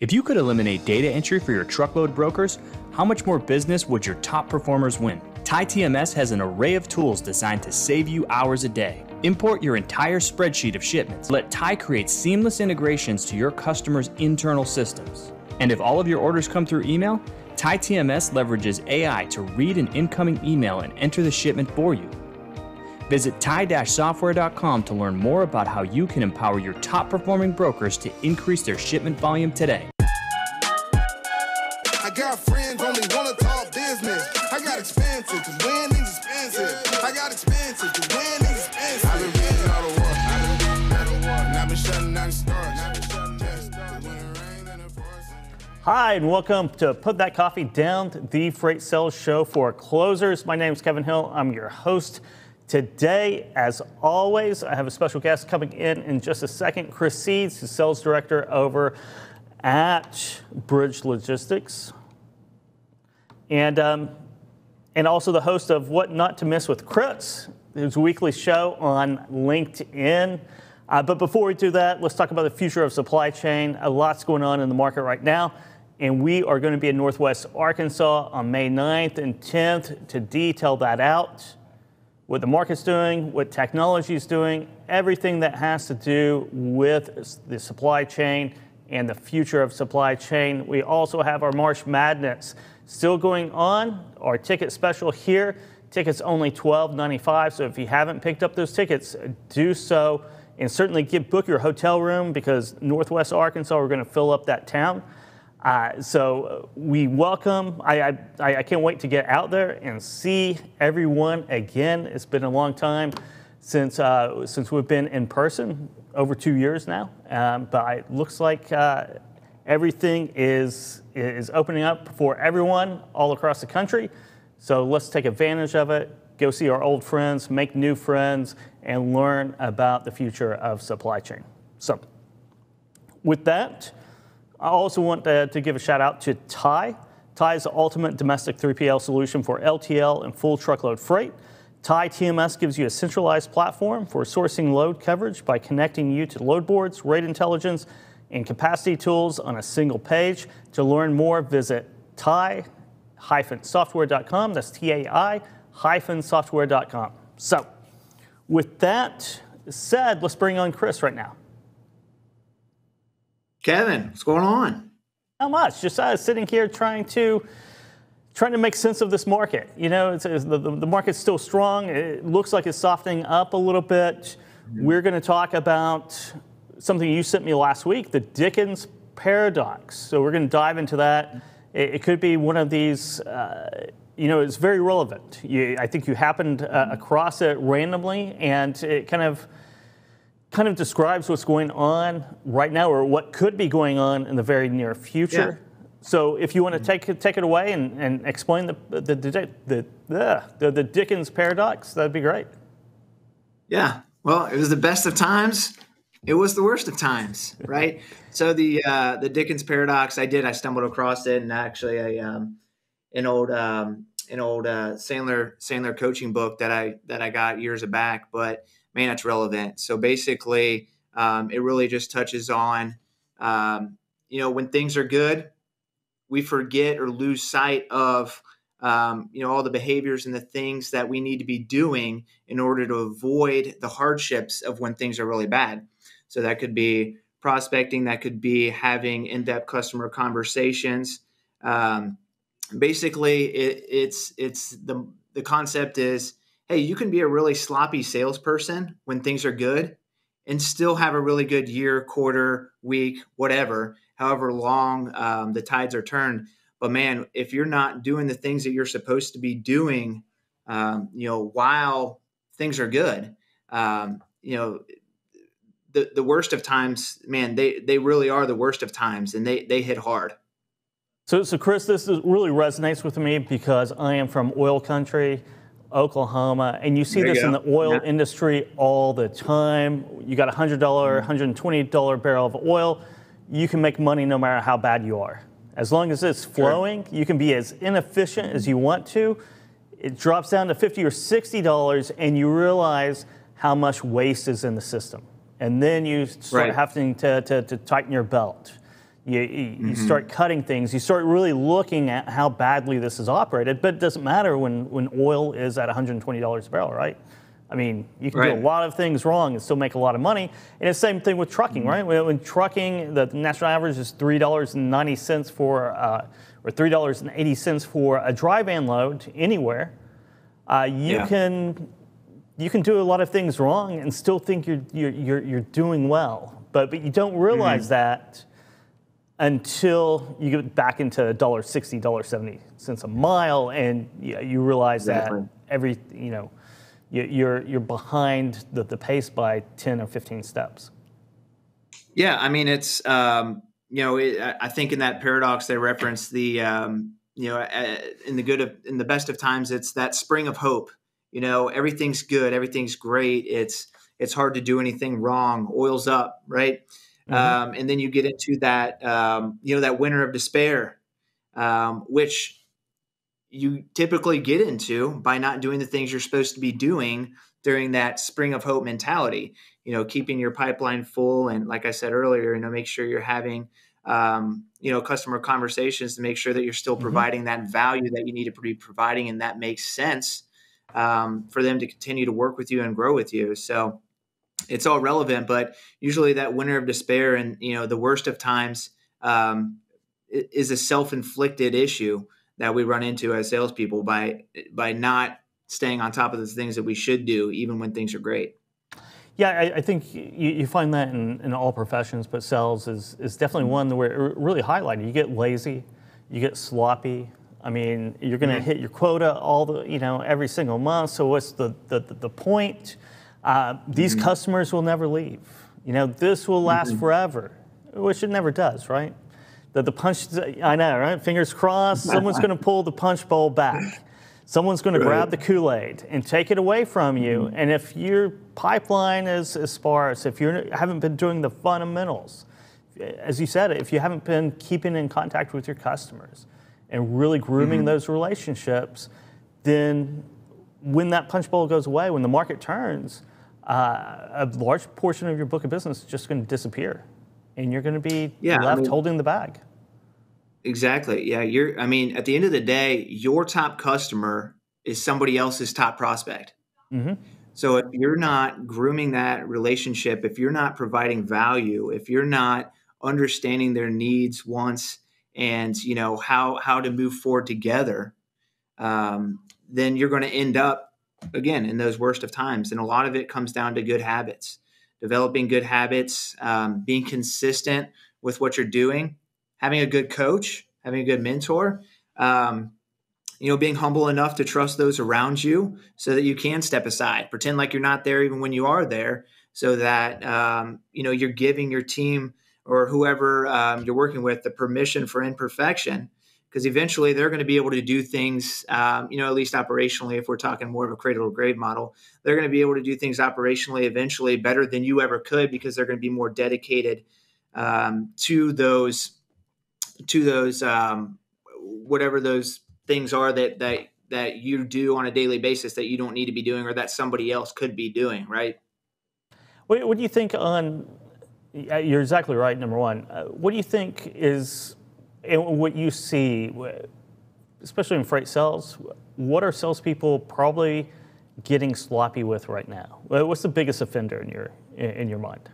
If you could eliminate data entry for your truckload brokers, how much more business would your top performers win? Ty TMS has an array of tools designed to save you hours a day. Import your entire spreadsheet of shipments. Let Ty create seamless integrations to your customers' internal systems. And if all of your orders come through email, Ty TMS leverages AI to read an incoming email and enter the shipment for you. Visit ty-software.com to learn more about how you can empower your top performing brokers to increase their shipment volume today. I got friends only wanna talk business. I got expensive cause winning's expensive. I got expensive cause winning's expensive. I've been reading all the war. And I've been shutting down the stars. Hi, and welcome to Put That Coffee Down, the freight sales show for closers. My name is Kevin Hill. I'm your host. Today, as always, I have a special guest coming in just a second. Chris Seeds, the sales director over at Bridge Logistics, and also the host of What Not to Miss with Chris, his weekly show on LinkedIn. But before we do that, let's talk about the future of supply chain. A lot's going on in the market right now, and we are going to be in Northwest Arkansas on May 9th and 10th to detail that out. What the market's doing, what technology is doing, everything that has to do with the supply chain and the future of supply chain. We also have our March Madness still going on. Our ticket special here, tickets only $12.95. So if you haven't picked up those tickets, do so, and certainly book your hotel room, because Northwest Arkansas, we're going to fill up that town. So we welcome, I can't wait to get out there and see everyone again. It's been a long time since we've been in person, over 2 years now. But it looks like everything is opening up for everyone all across the country. So let's take advantage of it, go see our old friends, make new friends, and learn about the future of supply chain. So with that, I also want to give a shout out to Ty. Ty is the ultimate domestic 3PL solution for LTL and full truckload freight. Ty TMS gives you a centralized platform for sourcing load coverage by connecting you to load boards, rate intelligence, and capacity tools on a single page. To learn more, visit ty-software.com. That's TAI-software.com. So with that said, let's bring on Chris right now. Kevin, what's going on? Not much. Just sitting here trying to make sense of this market. You know, the market's still strong. It looks like it's softening up a little bit. We're going to talk about something you sent me last week, the Dickens paradox. So we're going to dive into that. It could be one of these, it's very relevant. I think you happened across it randomly, and it kind of describes what's going on right now, or what could be going on in the very near future. Yeah. So if you want to take it away and explain the Dickens paradox, that'd be great. Yeah. Well, it was the best of times. It was the worst of times, right? So the Dickens paradox, I stumbled across it, and actually an old Sandler coaching book that I got years back, but man, that's relevant. So basically, it really just touches on, when things are good, we forget or lose sight of, all the behaviors and the things that we need to be doing in order to avoid the hardships of when things are really bad. So that could be prospecting, that could be having in-depth customer conversations. Basically, it's the concept is, hey, you can be a really sloppy salesperson when things are good and still have a really good year, quarter, week, whatever, however long the tides are turned. But man, if you're not doing the things that you're supposed to be doing, while things are good, the worst of times, man, they really are the worst of times, and they hit hard. So Chris, this really resonates with me because I am from oil country, Oklahoma, and you see this in the oil industry all the time. You got $100, $120 barrel of oil. You can make money no matter how bad you are. As long as it's flowing, you can be as inefficient as you want to. It drops down to $50 or $60, and you realize how much waste is in the system. And then you start having to tighten your belt. You start cutting things. You start really looking at how badly this is operated. But it doesn't matter when oil is at $120 a barrel, right? I mean, you can do a lot of things wrong and still make a lot of money. And it's the same thing with trucking, right? When trucking, the national average is $3.90 for, or $3.80 for a dry van load anywhere. You can do a lot of things wrong and still think you're doing well, but you don't realize that until you get back into $1.60, $1.70 a mile, and you realize that you're behind the pace by 10 or 15 steps. Yeah, I mean, it's I think in that paradox they reference the in the best of times, it's that spring of hope. Everything's good, everything's great. It's hard to do anything wrong. Oil's up, right? And then you get into that that winter of despair, which you typically get into by not doing the things you're supposed to be doing during that spring of hope mentality. Keeping your pipeline full, and like I said earlier, make sure you're having customer conversations to make sure that you're still providing that value that you need to be providing, and that makes sense for them to continue to work with you and grow with you. So it's all relevant, but usually that winter of despair and the worst of times is a self-inflicted issue that we run into as salespeople by not staying on top of the things that we should do, even when things are great. Yeah, I think you find that in all professions, but sales is definitely one where it really highlighted. You get lazy, you get sloppy. I mean, you're going to hit your quota every single month. So what's the point? These customers will never leave. This will last forever, which it never does, right? The punch, I know, right? Fingers crossed, someone's going to pull the punch bowl back. Someone's going to grab the Kool-Aid and take it away from you. And if your pipeline is sparse, if you haven't been doing the fundamentals, as you said, if you haven't been keeping in contact with your customers and really grooming those relationships, then when that punch bowl goes away, when the market turns, a large portion of your book of business is just going to disappear, and you're going to be left holding the bag. Exactly. Yeah. At the end of the day, your top customer is somebody else's top prospect. So if you're not grooming that relationship, if you're not providing value, if you're not understanding their needs, wants, and how to move forward together, then you're going to end up again in those worst of times. And a lot of it comes down to good habits, developing good habits, being consistent with what you're doing, having a good coach, having a good mentor, being humble enough to trust those around you so that you can step aside, pretend like you're not there even when you are there, so that, you're giving your team or whoever you're working with the permission for imperfection, because eventually they're going to be able to do things, at least operationally, if we're talking more of a cradle to grave model, they're going to be able to do things operationally eventually better than you ever could, because they're going to be more dedicated to those whatever those things are that you do on a daily basis that you don't need to be doing, or that somebody else could be doing, right? What do you think you're exactly right, number one. What do you think is, and what you see, especially in freight sales, what are salespeople probably getting sloppy with right now? What's the biggest offender in your mind?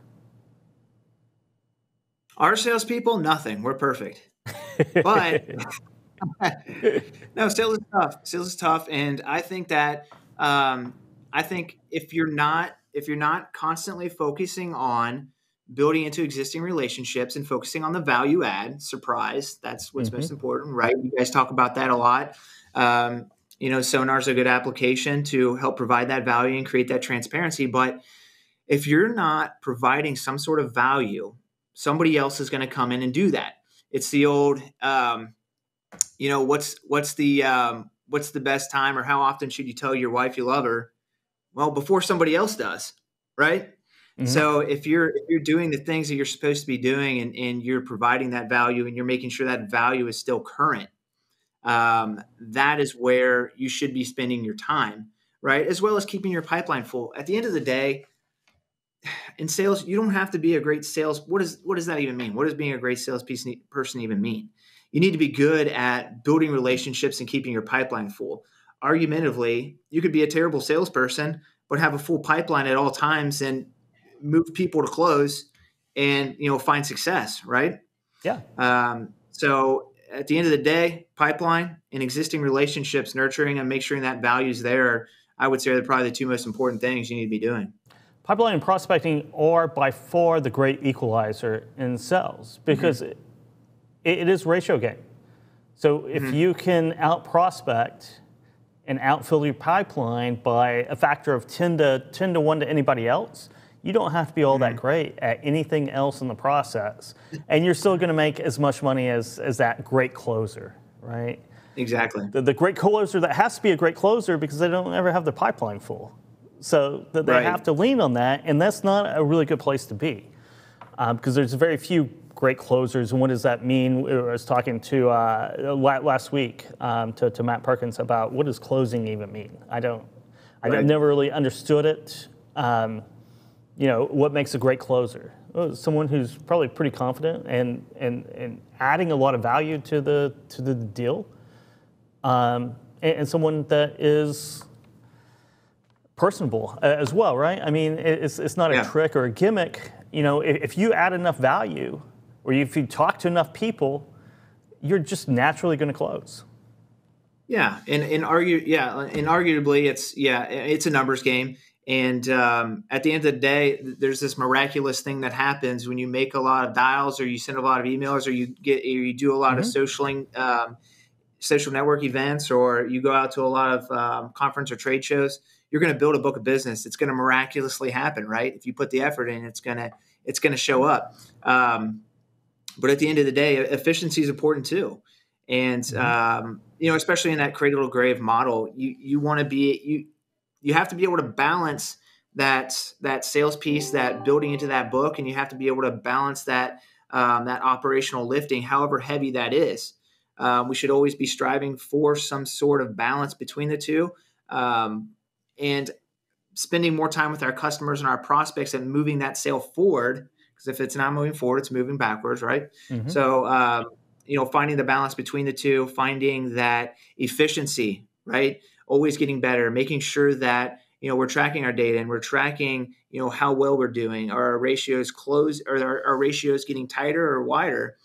Our salespeople, nothing. We're perfect. But no, sales is tough. Sales is tough, and I think that if you're not constantly focusing on building into existing relationships and focusing on the value add, surprise, that's what's most important, right? You guys talk about that a lot. Sonar's a good application to help provide that value and create that transparency. But if you're not providing some sort of value, somebody else is going to come in and do that. It's the old, what's the best time, or how often should you tell your wife you love her? Well, before somebody else does, right? So if you're doing the things that you're supposed to be doing, and you're providing that value, and you're making sure that value is still current, that is where you should be spending your time, right? As well as keeping your pipeline full. At the end of the day, in sales, you don't have to be a great sales. What does that even mean? What does being a great person even mean? You need to be good at building relationships and keeping your pipeline full. Argumentatively, you could be a terrible salesperson, but have a full pipeline at all times and move people to close and, find success, right? Yeah. So at the end of the day, pipeline and existing relationships, nurturing and make sure that value's there, I would say are probably the two most important things you need to be doing. Pipeline and prospecting are by far the great equalizer in sales because it is ratio game. So if you can out prospect and outfill your pipeline by a factor of 10 to 1 to anybody else, you don't have to be all that great at anything else in the process. And you're still going to make as much money as that great closer, right? Exactly. The great closer that has to be a great closer because they don't ever have their pipeline full. So that they have to lean on that, and that's not a really good place to be because there's very few great closers. And what does that mean? I was talking to last week to Matt Perkins about what does closing even mean. I've never really understood it. What makes a great closer? Well, someone who's probably pretty confident and adding a lot of value to the deal, and someone that is personable as well, right? I mean, it's not a trick or a gimmick. If you add enough value, or if you talk to enough people, you're just naturally going to close. Yeah, and arguably, it's a numbers game. And at the end of the day, there's this miraculous thing that happens when you make a lot of dials, or you send a lot of emails, or you do a lot of social network events, or you go out to a lot of conference or trade shows. You're going to build a book of business. It's going to miraculously happen, right? If you put the effort in, it's going to show up. But at the end of the day, efficiency is important too. And especially in that cradle to grave model, you want to be you have to be able to balance that sales piece, that building into that book, and you have to be able to balance that operational lifting, however heavy that is. We should always be striving for some sort of balance between the two, and spending more time with our customers and our prospects and moving that sale forward. Because if it's not moving forward, it's moving backwards, right? So, finding the balance between the two, finding that efficiency, right? Always getting better, making sure that, we're tracking our data and we're tracking, how well we're doing. Are our ratios close, or are our ratios getting tighter or wider?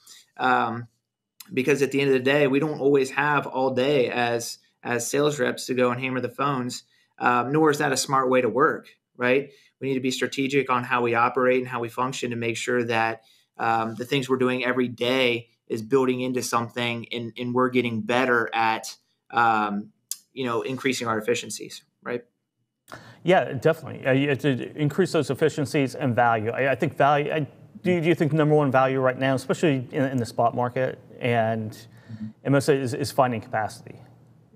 Because at the end of the day, we don't always have all day as sales reps to go and hammer the phones, nor is that a smart way to work, right? We need to be strategic on how we operate and how we function to make sure that the things we're doing every day is building into something, and we're getting better at, increasing our efficiencies, right? Yeah, definitely. You have to increase those efficiencies and value. I think value. Do you think number one value right now, especially in the spot market, and mostly is finding capacity?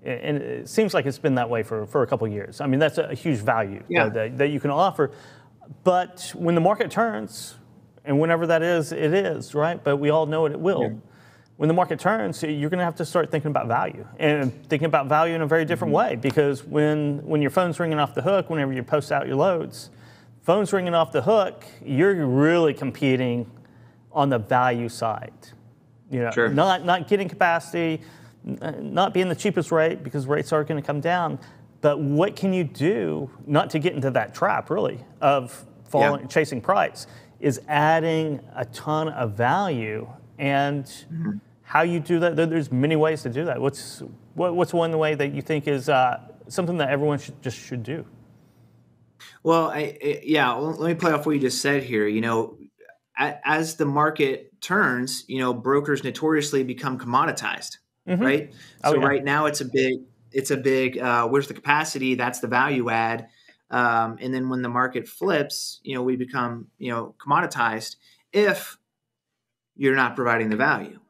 And it seems like it's been that way for a couple of years. I mean, that's a huge value that you can offer. But when the market turns, and whenever that is, it is, right? But we all know it will. Yeah. When the market turns, you're going to have to start thinking about value, and thinking about value in a very different way. Because when your phone's ringing off the hook, whenever you post out your loads, phone's ringing off the hook, you're really competing on the value side. Sure. Not getting capacity, not being the cheapest rate, because rates are going to come down. But what can you do not to get into that trap, really, of chasing price, is adding a ton of value. And how you do that, there's many ways to do that. What's one way that you think is something that everyone should do? Well, let me play off what you just said here. As the market turns, brokers notoriously become commoditized, right? So right now it's a big, where's the capacity? That's the value add. And then when the market flips, we become, commoditized if you're not providing the value,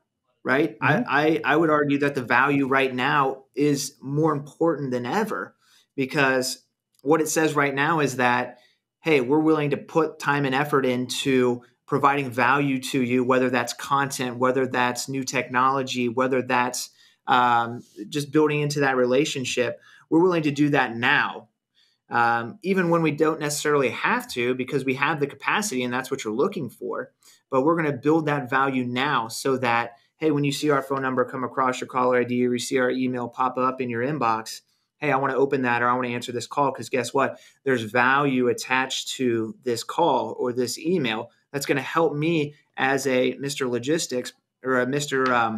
right? I would argue that the value right now is more important than ever, because what it says right now is that, hey, we're willing to put time and effort into providing value to you, whether that's content, whether that's new technology, whether that's just building into that relationship. We're willing to do that now. even when we don't necessarily have to, because we have the capacity and that's what you're looking for. But we're going to build that value now so that, hey, when you see our phone number come across your caller ID or you see our email pop up in your inbox, hey, I want to open that or I want to answer this call because guess what? There's value attached to this call or this email that's going to help me as a Mr. Logistics or a Mr.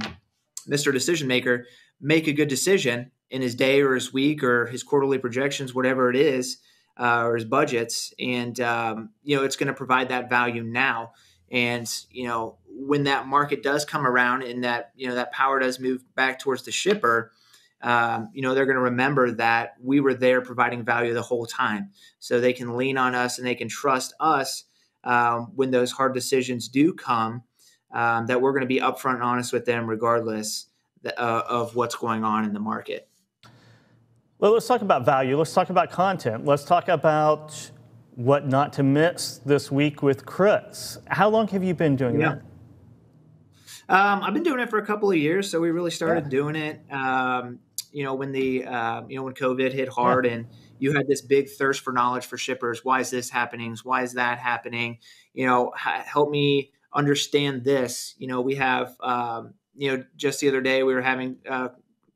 Decision Maker make a good decision in his day or his week or his quarterly projections, whatever it is, or his budgets. And, it's going to provide that value now. And, when that market does come around and that, that power does move back towards the shipper, they're going to remember that we were there providing value the whole time. So they can lean on us and they can trust us when those hard decisions do come, that we're going to be upfront and honest with them regardless of what's going on in the market. Well, let's talk about value. Let's talk about content. Let's talk about what not to miss this week with Chris. How long have you been doing that? I've been doing it for a couple of years. So we really started doing it, when when COVID hit hard and you had this big thirst for knowledge for shippers. Why is this happening? Why is that happening? Help me understand this. We have, just the other day we were having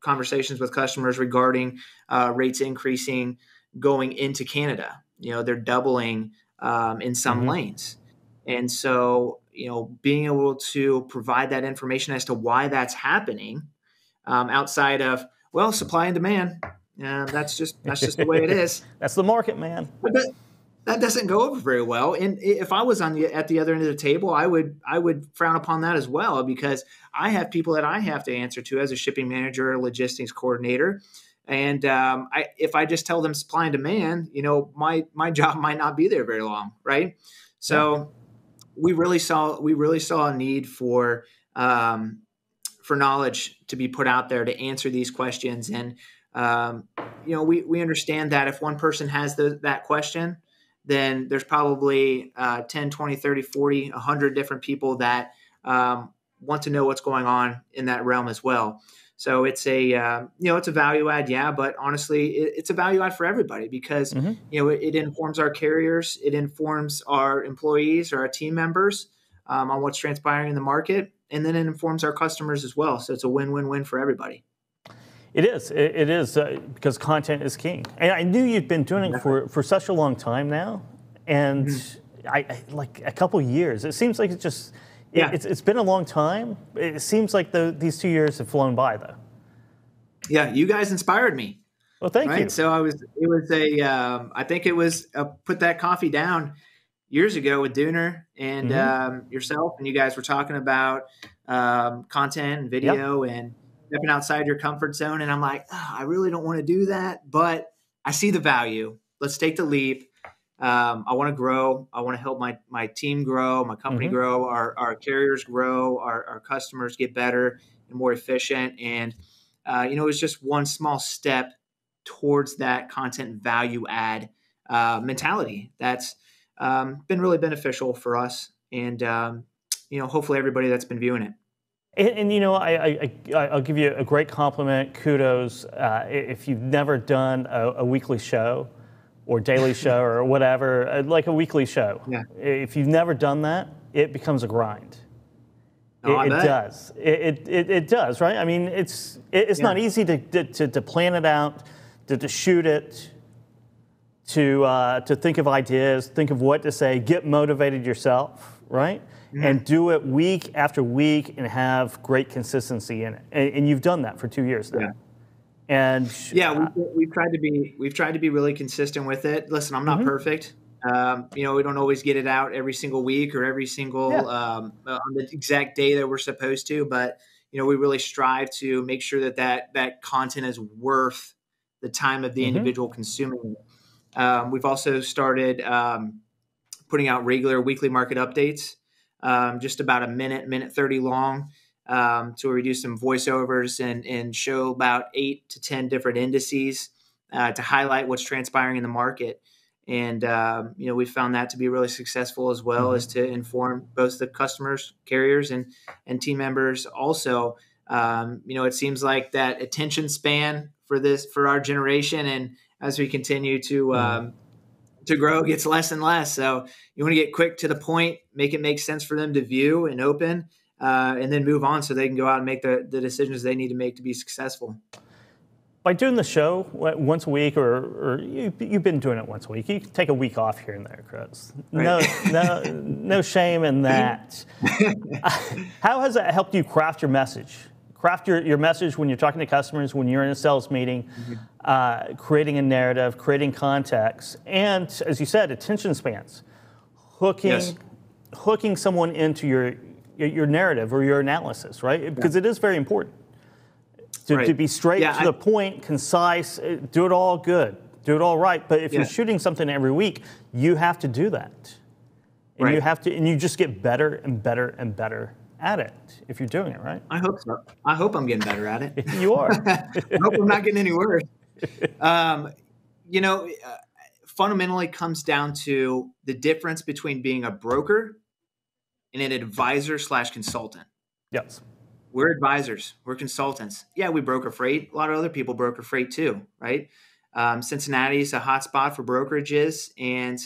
conversations with customers regarding rates increasing going into Canada. They're doubling in some lanes. And so, being able to provide that information as to why that's happening outside of, supply and demand. That's just the way it is. That's the market, man. That doesn't go over very well. And if I was at the other end of the table, I would frown upon that as well, because I have people that I have to answer to as a shipping manager or logistics coordinator. And if I just tell them supply and demand, my job might not be there very long, right? So we really saw a need for knowledge to be put out there to answer these questions. And we understand that if one person has that question, then there's probably 10, 20, 30, 40, 100 different people that want to know what's going on in that realm as well. So it's it's a value add, but honestly, it's a value add for everybody because, it informs our carriers, it informs our employees or our team members on what's transpiring in the market, and then it informs our customers as well. So it's a win-win-win for everybody. It is. It is because content is king. And I knew you'd been doing it for such a long time now, and I like a couple years. It seems like it's just. Yeah. It's been a long time. It seems like these 2 years have flown by, though. Yeah, you guys inspired me. Well, thank you. So I think it was Put That Coffee Down years ago with Dooner and yourself, and you guys were talking about content and video and stepping outside your comfort zone. And I'm like, I really don't want to do that, but I see the value. Let's take the leap. I want to grow. I want to help my team grow, my company grow, our carriers grow, our customers get better and more efficient. And, it was just one small step towards that content value add mentality that's been really beneficial for us. And, hopefully everybody that's been viewing it. And I'll give you a great compliment. Kudos. If you've never done a weekly show, or daily show or whatever, like a weekly show. Yeah. If you've never done that, it becomes a grind. It does. It does, right? I mean, it's not easy to plan it out, to shoot it, to think of ideas, think of what to say, get motivated yourself, right? Mm-hmm. And do it week after week and have great consistency in it. And you've done that for 2 years now. Yeah. And we've tried to be really consistent with it. Listen, I'm not perfect. We don't always get it out every single week or every single on the exact day that we're supposed to, but we really strive to make sure that content is worth the time of the individual consuming it. We've also started putting out regular weekly market updates, just about a minute 30 long. So we do some voiceovers and show about 8 to 10 different indices to highlight what's transpiring in the market. And, we found that to be really successful as well as to inform both the customers, carriers, and team members. Also, it seems like that attention span for our generation as we continue to grow, it gets less and less. So you want to get quick to the point, make it make sense for them to view and open, and then move on so they can go out and make the decisions they need to make to be successful. By doing the show once a week, or you've been doing it once a week, you can take a week off here and there, Chris. Right. No shame in that. How has that helped you craft your message? Craft your message when you're talking to customers, when you're in a sales meeting, creating a narrative, creating context, and, as you said, attention spans. Hooking someone into your narrative or your analysis, right? Because it is very important. To be straight to the point, concise, do it all good, do it all right. But if you're shooting something every week, you have to do that, and you just get better and better and better at it if you're doing it right. I hope so. I hope I'm getting better at it. You are. I hope I'm not getting any worse. Fundamentally comes down to the difference between being a broker and an advisor / consultant. Yes. We're advisors. We're consultants. Yeah, we broker freight. A lot of other people broker freight too, right? Cincinnati's a hot spot for brokerages, and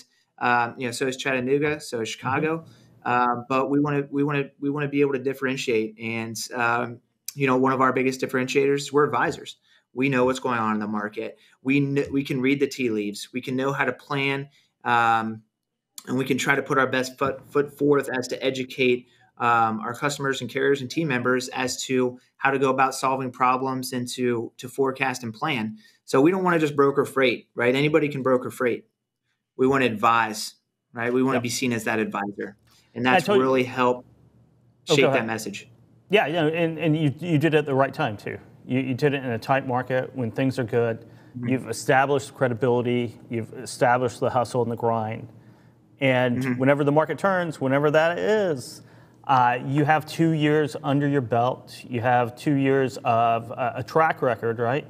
so is Chattanooga, so is Chicago. But we want to be able to differentiate. And one of our biggest differentiators, we're advisors. We know what's going on in the market. We can read the tea leaves. We can know how to plan, and we can try to put our best foot forth as to educate our customers and carriers and team members as to how to go about solving problems and to forecast and plan. So we don't want to just broker freight, right? Anybody can broker freight. We want to advise, right? We want to be seen as that advisor, and that's really helped shape that message. Yeah, and you did it at the right time too. You did it in a tight market when things are good. Mm-hmm. You've established credibility. You've established the hustle and the grind. And whenever the market turns, whenever that is, you have 2 years under your belt. You have 2 years of a track record, right?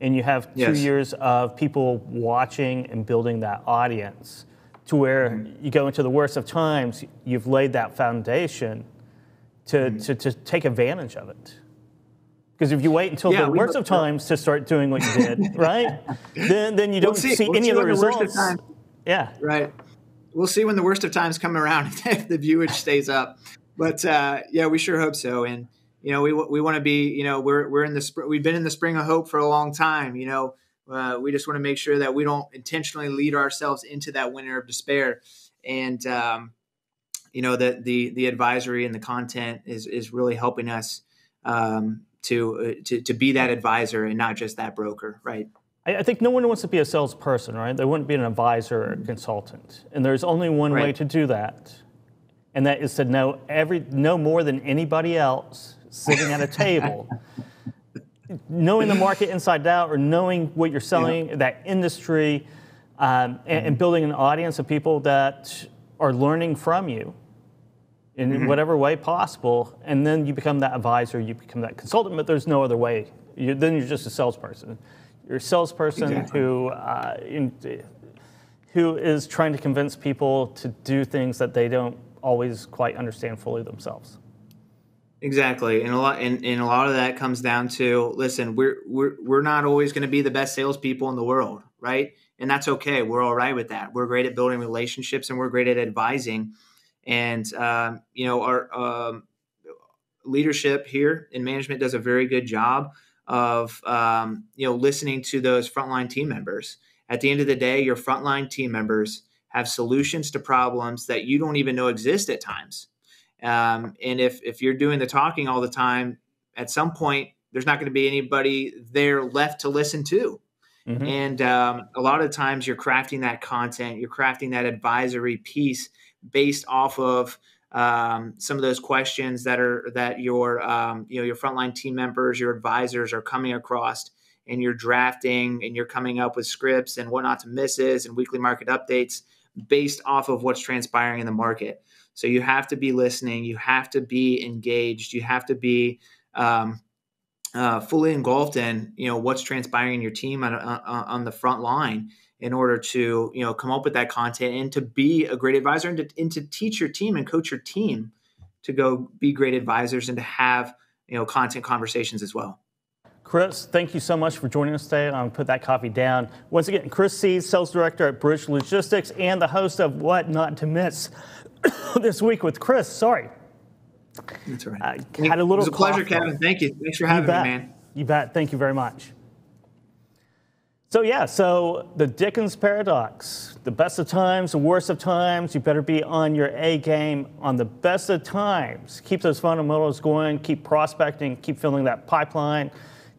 And you have 2 years of people watching and building that audience to where you go into the worst of times, you've laid that foundation to take advantage of it. Because if you wait until the worst of times to start doing what you did, right, then you don't see any of the results. Yeah. Right. We'll see when the worst of times come around if the viewage stays up. But we sure hope so. And we want to be. We're in the we've been in the spring of hope for a long time. We just want to make sure that we don't intentionally lead ourselves into that winter of despair. And that the advisory and the content is really helping us to be that advisor and not just that broker, right? I think no one wants to be a salesperson, right? They wouldn't be an advisor or a consultant. And there's only one way to do that. And that is to know more than anybody else sitting at a table, knowing the market inside out or knowing what you're selling, that industry, and building an audience of people that are learning from you in whatever way possible. And then you become that advisor, you become that consultant, but there's no other way. Then you're just a salesperson. You're a salesperson who is trying to convince people to do things that they don't always quite understand fully themselves. Exactly, and a lot of that comes down to, listen, we're not always going to be the best salespeople in the world, right? And that's okay. We're all right with that. We're great at building relationships, and we're great at advising. And our leadership here in management does a very good job of listening to those frontline team members. At the end of the day, your frontline team members have solutions to problems that you don't even know exist at times. And if you're doing the talking all the time, at some point, there's not going to be anybody there left to listen to. And a lot of times you're crafting that content, you're crafting that advisory piece based off of some of those questions that your frontline team members, your advisors are coming across, and you're drafting and you're coming up with scripts and what not to misses and weekly market updates based off of what's transpiring in the market. So you have to be listening, you have to be engaged, you have to be fully engulfed in what's transpiring in your team on the front line in order to come up with that content and to be a great advisor and to teach your team and coach your team to go be great advisors and to have content conversations as well. Chris, thank you so much for joining us today on Put That Coffee Down. Once again, Chris Seeds, Sales Director at Bridge Logistics and the host of What Not to Miss this week with Chris. Sorry. That's all right. Had a little it was a pleasure, Kevin. Thank you. Thanks for having me, man. You bet. Thank you very much. So the Dickens paradox, the best of times, the worst of times, you better be on your A game on the best of times. Keep those fundamentals going, keep prospecting, keep filling that pipeline,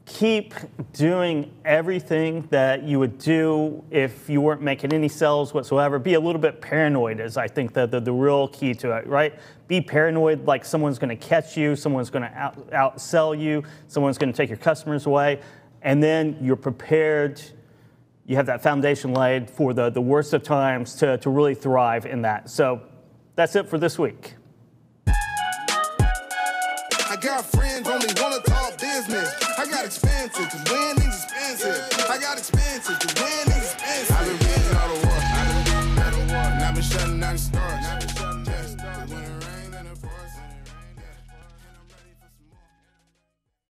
keep doing everything that you would do if you weren't making any sales whatsoever. Be a little bit paranoid is, I think, the real key to it, right? Be paranoid like someone's going to catch you, someone's going to outsell you, someone's going to take your customers away, and then you're prepared. You have that foundation laid for the worst of times to really thrive in that. So that's it for this week. I got friends.